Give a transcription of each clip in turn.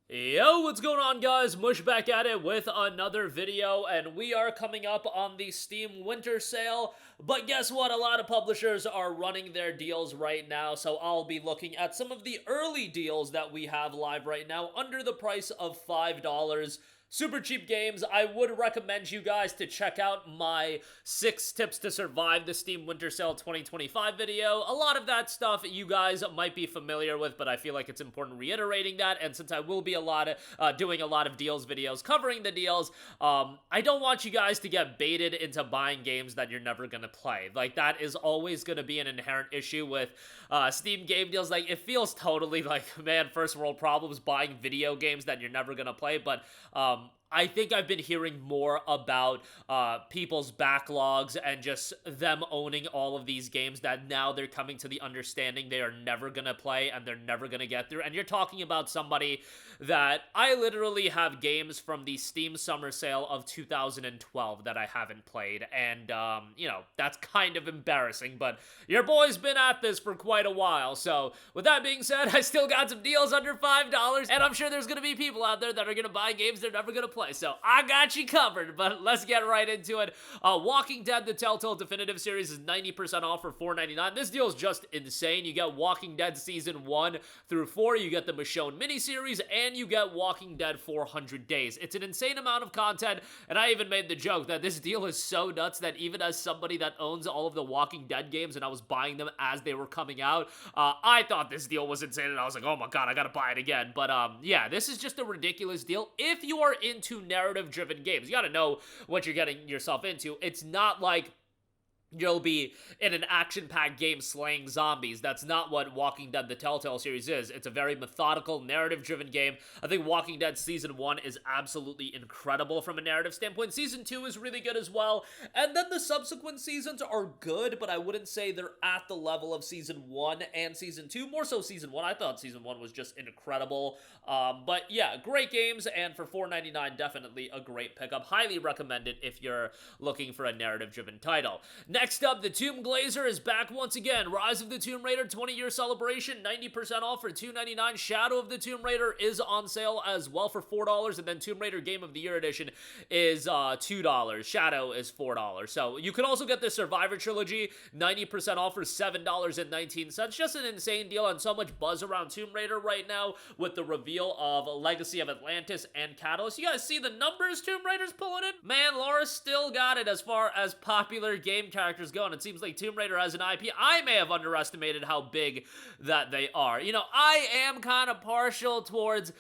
Yo, what's going on, guys? Mush back at it with another video, and we are coming up on the Steam Winter Sale. But guess what? A lot of publishers are running their deals right now, so I'll be looking at some of the early deals that we have live right now under the price of $5. Super cheap games. I would recommend you guys to check out my 6 tips to survive the Steam Winter Sale 2025 video. A lot of that stuff you guys might be familiar with, but I feel like it's important reiterating that. And since I will be doing a lot of deals videos covering the deals, I don't want you guys to get baited into buying games that you're never gonna play. Like, that is always gonna be an inherent issue with Steam game deals. Like, it feels totally like, man, first world problems buying video games that you're never gonna play, but I think I've been hearing more about people's backlogs and just them owning all of these games that now they're coming to the understanding they are never gonna play and they're never gonna get through. And you're talking about somebody that I literally have games from the Steam Summer Sale of 2012 that I haven't played, and that's kind of embarrassing, but your boy's been at this for quite a while. So with that being said, I still got some deals under $5, and I'm sure there's gonna be people out there that are gonna buy games they're never gonna play, so I got you covered. But let's get right into it. Walking Dead, the Telltale Definitive Series, is 90% off for $4.99. This deal is just insane. You get Walking Dead Season 1 through 4, you get the Michonne miniseries, and you get Walking Dead 400 Days. It's an insane amount of content, and I even made the joke that this deal is so nuts that even as somebody that owns all of the Walking Dead games, and I was buying them as they were coming out, I thought this deal was insane, and I was like, oh my god, I gotta buy it again. But yeah, this is just a ridiculous deal if you are into narrative-driven games. You gotta know what you're getting yourself into. It's not like you'll be in an action-packed game slaying zombies. That's not what Walking Dead the Telltale series is. It's a very methodical, narrative-driven game. I think Walking Dead Season 1 is absolutely incredible from a narrative standpoint. Season 2 is really good as well. And then the subsequent seasons are good, but I wouldn't say they're at the level of Season 1 and Season 2. More so Season 1. I thought Season 1 was just incredible. But yeah, great games, and for $4.99, definitely a great pickup. Highly recommend it if you're looking for a narrative-driven title. Next up, the Tomb Glazer is back once again. Rise of the Tomb Raider 20-year celebration, 90% off for $2.99. Shadow of the Tomb Raider is on sale as well for $4, and then Tomb Raider Game of the Year edition is $2. Shadow is $4. So you can also get the Survivor Trilogy, 90% off for $7.19. Just an insane deal, and so much buzz around Tomb Raider right now with the reveal of Legacy of Atlantis and Catalyst. You guys see the numbers Tomb Raider's pulling in? Man, Laura still got it as far as popular game characters go, and it seems like Tomb Raider as an IP, I may have underestimated how big that they are. You know, I am kind of partial towards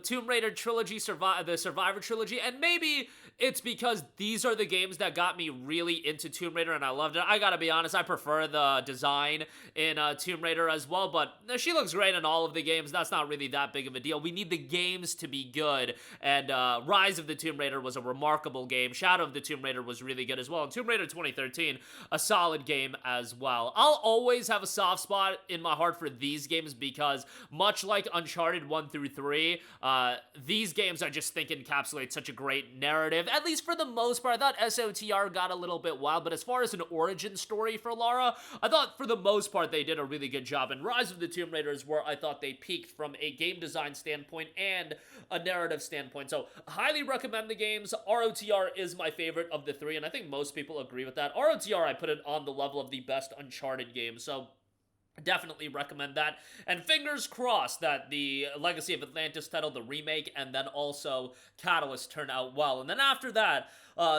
Tomb Raider Trilogy, the Survivor Trilogy, and maybe it's because these are the games that got me really into Tomb Raider, and I loved it. I gotta be honest, I prefer the design in Tomb Raider as well, but she looks great in all of the games. That's not really that big of a deal. We need the games to be good, and Rise of the Tomb Raider was a remarkable game. Shadow of the Tomb Raider was really good as well, and Tomb Raider 2013, a solid game as well. I'll always have a soft spot in my heart for these games because, much like Uncharted 1 through 3, these games I just think encapsulate such a great narrative. At least for the most part. I thought SOTR got a little bit wild, but as far as an origin story for Lara, I thought for the most part they did a really good job. And Rise of the Tomb Raider is where I thought they peaked from a game design standpoint and a narrative standpoint. So highly recommend the games. ROTR is my favorite of the three, and I think most people agree with that. ROTR, I put it on the level of the best Uncharted game, so definitely recommend that. And fingers crossed that the Legacy of Atlantis title, the remake, and then also Catalyst turn out well. And then after that,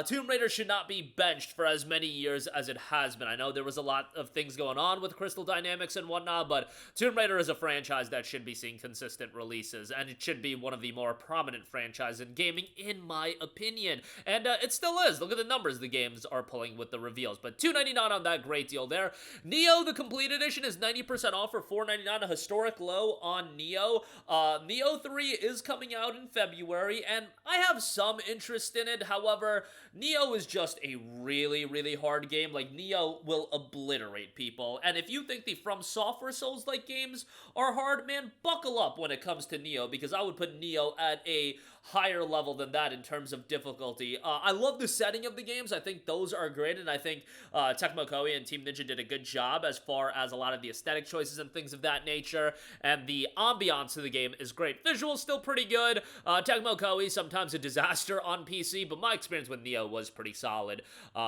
Tomb Raider should not be benched for as many years as it has been. I know there was a lot of things going on with Crystal Dynamics and whatnot, but Tomb Raider is a franchise that should be seeing consistent releases, and it should be one of the more prominent franchises in gaming, in my opinion. And it still is. Look at the numbers the games are pulling with the reveals. But $2.99 on that great deal there. Nioh, the Complete Edition, is 90% off for $4.99, a historic low on Nioh. Nioh 3 is coming out in February, and I have some interest in it. However, Nioh is just a really, really hard game. Like, Nioh will obliterate people. And if you think the From Software Souls-like games are hard, man, buckle up when it comes to Nioh, because I would put Nioh at a higher level than that in terms of difficulty. I love the setting of the games. I think those are great, and I think Tecmo Koei and Team Ninja did a good job as far as a lot of the aesthetic choices and things of that nature, and the ambiance of the game is great. Visuals still pretty good. Tecmo Koei, sometimes a disaster on PC, but my experience with Nioh was pretty solid.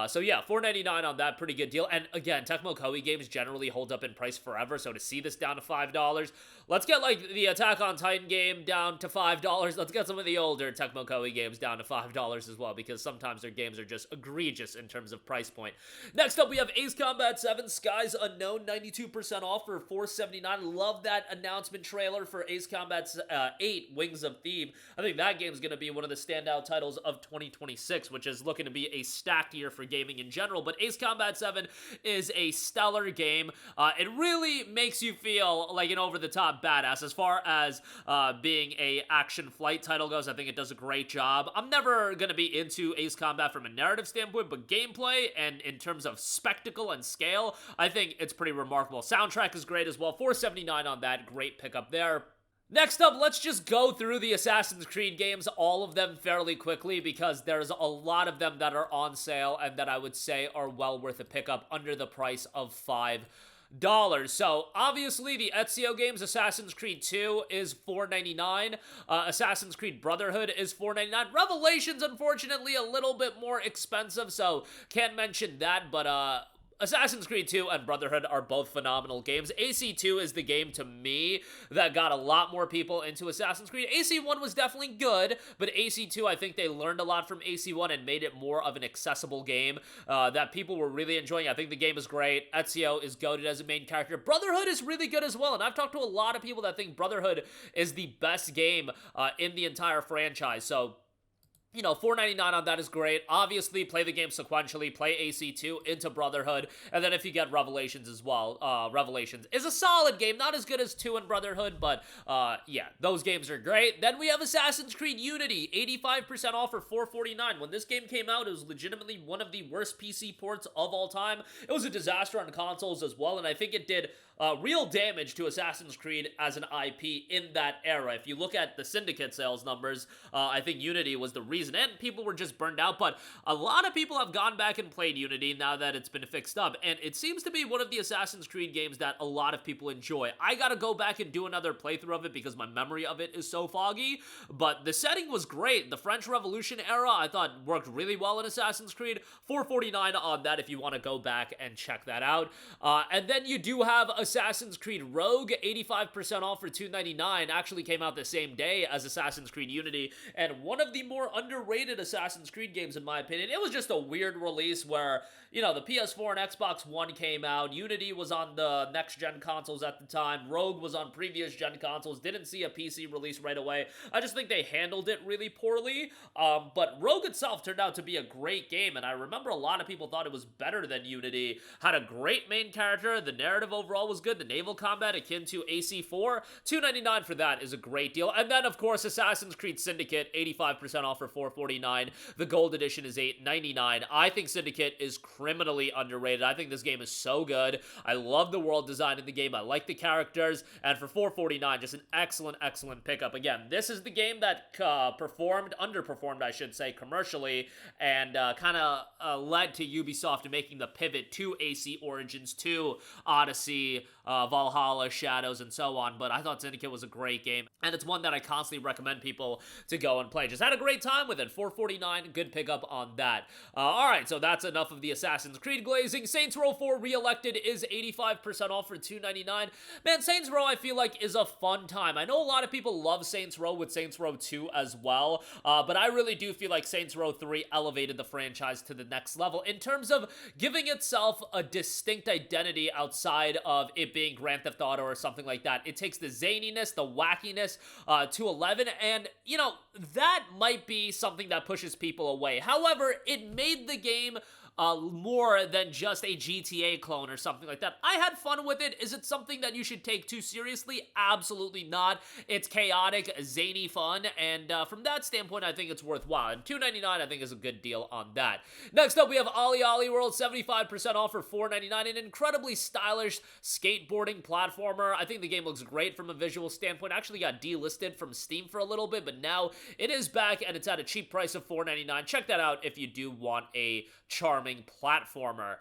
So yeah, $4.99 on that, pretty good deal. And again, Tecmo Koei games generally hold up in price forever, so to see this down to $5, let's get like the Attack on Titan game down to $5. Let's get some of the older Tecmo Koei games down to $5 as well, because sometimes their games are just egregious in terms of price point. Next up, we have Ace Combat 7 Skies Unknown, 92% off for $4.79. Love that announcement trailer for Ace Combat 8 Wings of Thebe. I think that game is going to be one of the standout titles of 2026, which is looking to be a stacked year for gaming in general. But Ace Combat 7 is a stellar game. It really makes you feel like an over-the-top badass. As far as being a action flight title goes, I think it does a great job. I'm never going to be into Ace Combat from a narrative standpoint, but gameplay and in terms of spectacle and scale, I think it's pretty remarkable. Soundtrack is great as well. $4.79 on that. Great pickup there. Next up, let's just go through the Assassin's Creed games, all of them fairly quickly, because there's a lot of them that are on sale and that I would say are well worth a pickup under the price of $5. So, obviously, the Ezio games, Assassin's Creed 2 is $4.99. Assassin's Creed Brotherhood is $4.99. Revelations, unfortunately, a little bit more expensive, so can't mention that, but, Assassin's Creed 2 and Brotherhood are both phenomenal games. AC2 is the game, to me, that got a lot more people into Assassin's Creed. AC1 was definitely good, but AC2, I think they learned a lot from AC1 and made it more of an accessible game that people were really enjoying. I think the game is great. Ezio is goated as a main character. Brotherhood is really good as well, and I've talked to a lot of people that think Brotherhood is the best game in the entire franchise, so you know, $4.99 on that is great. Obviously, play the game sequentially, play AC2 into Brotherhood, and then if you get Revelations as well, Revelations is a solid game, not as good as 2 and Brotherhood, but yeah, those games are great. Then we have Assassin's Creed Unity, 85% off for $4.49. When this game came out, it was legitimately one of the worst PC ports of all time. It was a disaster on consoles as well, and I think it did real damage to Assassin's Creed as an IP in that era. If you look at the Syndicate sales numbers, I think Unity was the reason, and people were just burned out, but a lot of people have gone back and played Unity now that it's been fixed up, and it seems to be one of the Assassin's Creed games that a lot of people enjoy. I gotta go back and do another playthrough of it because my memory of it is so foggy, but the setting was great. The French Revolution era, I thought, worked really well in Assassin's Creed. $4.49 on that if you want to go back and check that out. And then you do have Assassin's Creed Rogue, 85% off for $2.99, actually came out the same day as Assassin's Creed Unity, and one of the more underrated Assassin's Creed games in my opinion. It was just a weird release where, you know, the PS4 and Xbox One came out, Unity was on the next-gen consoles at the time, Rogue was on previous-gen consoles, didn't see a PC release right away. I just think they handled it really poorly, but Rogue itself turned out to be a great game, and I remember a lot of people thought it was better than Unity. Had a great main character, the narrative overall was good, the naval combat akin to AC4, $2.99 for that is a great deal. And then, of course, Assassin's Creed Syndicate, 85% off for $4.49. The gold edition is $8.99. I think Syndicate is criminally underrated. I think this game is so good. I love the world design in the game. I like the characters, and for $4.49, just an excellent, excellent pickup. Again, this is the game that underperformed, I should say, commercially, and kind of led to Ubisoft making the pivot to AC Origins 2, Odyssey, Valhalla, Shadows, and so on, but I thought Syndicate was a great game, and it's one that I constantly recommend people to go and play. Just had a great time with it. $4.49, good pickup on that. Alright, so that's enough of the Assassin's Creed glazing. Saints Row 4 Reelected is 85% off for $2.99. Man, Saints Row, I feel like, is a fun time. I know a lot of people love Saints Row with Saints Row 2 as well, but I really do feel like Saints Row 3 elevated the franchise to the next level in terms of giving itself a distinct identity outside of it being Grand Theft Auto or something like that. It takes the zaniness, the wackiness to 11, and, you know, that might be something that pushes people away. However, it made the game more than just a GTA clone or something like that. I had fun with it. Is it something that you should take too seriously? Absolutely not. It's chaotic, zany fun, and from that standpoint, I think it's worthwhile. And $2.99, I think, is a good deal on that. Next up, we have OlliOlli World, 75% off for $4.99. An incredibly stylish skateboarding platformer. I think the game looks great from a visual standpoint. Actually got delisted from Steam for a little bit, but now it is back, and it's at a cheap price of $4.99. Check that out if you do want a charming platformer.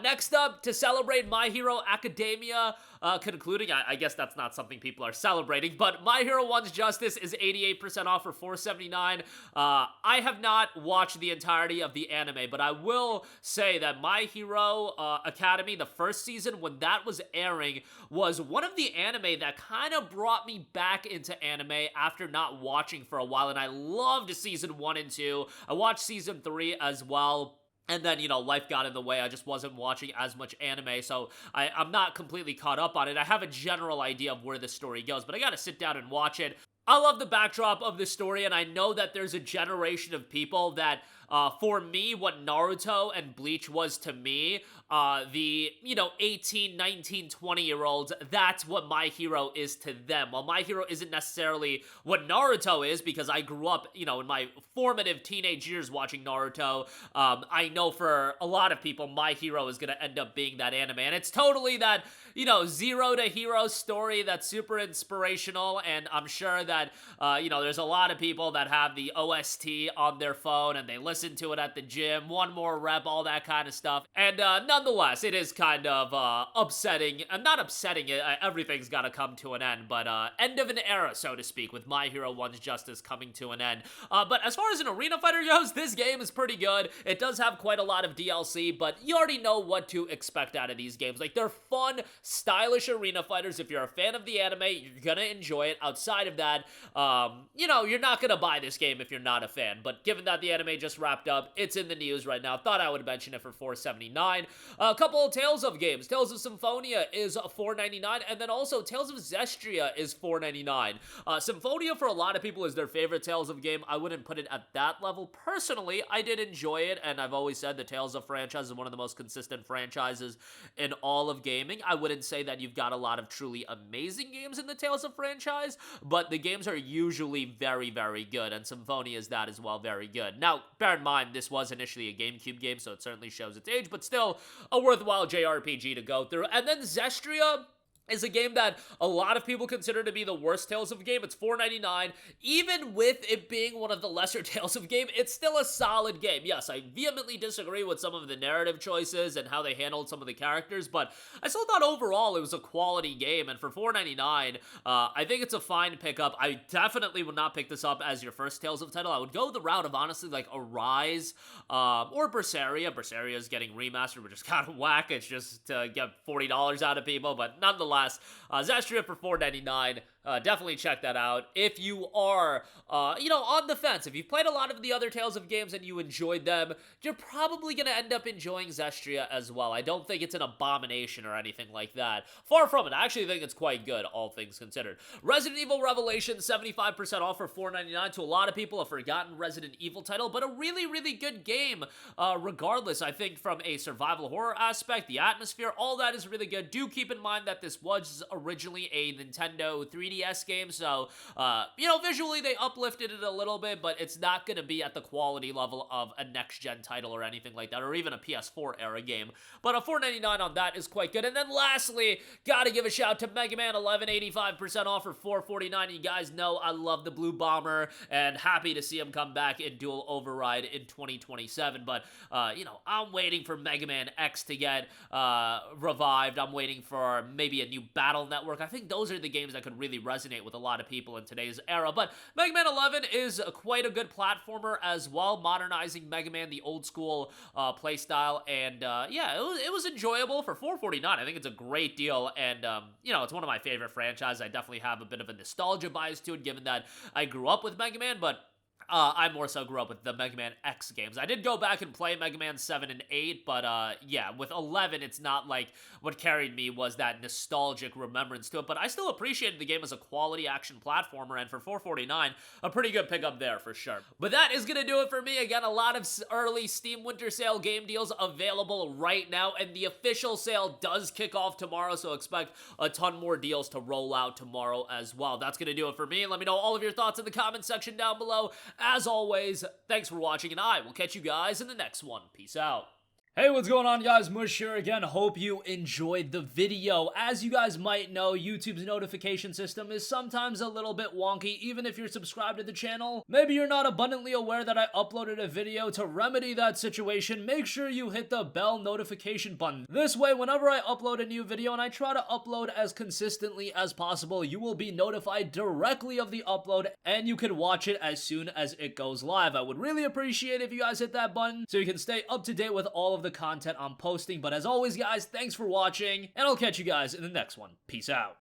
Next up, to celebrate My Hero Academia concluding, I guess that's not something people are celebrating, but My Hero One's Justice is 88% off for $4.79. I have not watched the entirety of the anime, but I will say that My Hero Academy, the first season, when that was airing, was one of the anime that kind of brought me back into anime after not watching for a while, and I loved season 1 and 2. I watched season 3 as well. And then, life got in the way. I just wasn't watching as much anime, so I'm not completely caught up on it. I have a general idea of where the story goes, but I gotta sit down and watch it. I love the backdrop of the story, and I know that there's a generation of people that, for me, what Naruto and Bleach was to me, the, 18, 19, 20-year-olds, that's what My Hero is to them. While My Hero isn't necessarily what Naruto is, because I grew up, in my formative teenage years watching Naruto, I know for a lot of people, My Hero is going to end up being that anime, and it's totally that, zero to hero story that's super inspirational, and I'm sure that, there's a lot of people that have the OST on their phone, and they listen to it at the gym, one more rep, all that kind of stuff, and nonetheless, it is kind of upsetting, not upsetting, everything's got to come to an end, but end of an era, so to speak, with My Hero One's Justice coming to an end. But as far as an arena fighter goes, this game is pretty good. It does have quite a lot of DLC, but you already know what to expect out of these games. Like, they're fun, stylish arena fighters. If you're a fan of the anime, you're gonna enjoy it. Outside of that, you're not gonna buy this game if you're not a fan, but given that the anime just wrapped up, it's in the news right now. Thought I would mention it for $4.79. A couple of Tales of games. Tales of Symphonia is $4.99, and then also Tales of Zestiria is $4.99. Symphonia, for a lot of people, is their favorite Tales of game. I wouldn't put it at that level. Personally, I did enjoy it, and I've always said the Tales of franchise is one of the most consistent franchises in all of gaming. I wouldn't say that you've got a lot of truly amazing games in the Tales of franchise, but the games are usually very, very good, and Symphonia is that as well, very good. Now, bear in mind, this was initially a GameCube game, so it certainly shows its age, but still a worthwhile JRPG to go through. And then Zestria is a game that a lot of people consider to be the worst Tales of game. It's $4.99. Even with it being one of the lesser Tales of game, it's still a solid game. Yes, I vehemently disagree with some of the narrative choices and how they handled some of the characters, but I still thought overall it was a quality game, and for $4.99, I think it's a fine pickup. I definitely would not pick this up as your first Tales of title. I would go the route of, honestly, like Arise, or Berseria. Berseria is getting remastered, which is kind of whack. It's just to get $40 out of people, but nonetheless, Zestria for $4.99. Definitely check that out. If you are, on the fence, if you've played a lot of the other Tales of games and you enjoyed them, you're probably going to end up enjoying Zestria as well. I don't think it's an abomination or anything like that. Far from it. I actually think it's quite good, all things considered. Resident Evil Revelations, 75% off for $4.99. To a lot of people, a forgotten Resident Evil title, but a really, really good game, regardless. I think from a survival horror aspect, the atmosphere, all that is really good. Do keep in mind that this was originally a Nintendo 3DS game, so, visually they uplifted it a little bit, but it's not going to be at the quality level of a next-gen title or anything like that, or even a PS4 era game, but a $4.99 on that is quite good. And then lastly, gotta give a shout to Mega Man 11, 85% off for $4.49. You guys know I love the Blue Bomber, and happy to see him come back in Dual Override in 2027, but, I'm waiting for Mega Man X to get, revived. I'm waiting for maybe a new Battle Network. I think those are the games that could really resonate with a lot of people in today's era, but Mega Man 11 is quite a good platformer as well, modernizing Mega Man, the old school playstyle, and it was enjoyable for $4.49. I think it's a great deal, and it's one of my favorite franchises. I definitely have a bit of a nostalgia bias to it, given that I grew up with Mega Man, but I more so grew up with the Mega Man X games. I did go back and play Mega Man 7 and 8, but yeah, with 11, it's not like what carried me was that nostalgic remembrance to it, but I still appreciated the game as a quality action platformer, and for $4.49, a pretty good pickup there for sure. But that is gonna do it for me. Again, a lot of early Steam Winter Sale game deals available right now, and the official sale does kick off tomorrow, so expect a ton more deals to roll out tomorrow as well. That's gonna do it for me. Let me know all of your thoughts in the comment section down below. As always, thanks for watching, and I will catch you guys in the next one. Peace out. Hey, what's going on, guys? Mush here again. Hope you enjoyed the video. As you guys might know, YouTube's notification system is sometimes a little bit wonky, even if you're subscribed to the channel. Maybe you're not abundantly aware that I uploaded a video. To remedy that situation, make sure you hit the bell notification button. This way, whenever I upload a new video, and I try to upload as consistently as possible, you will be notified directly of the upload, and you can watch it as soon as it goes live. I would really appreciate if you guys hit that button so you can stay up to date with all of the content I'm posting. But as always, guys, thanks for watching, and I'll catch you guys in the next one. Peace out.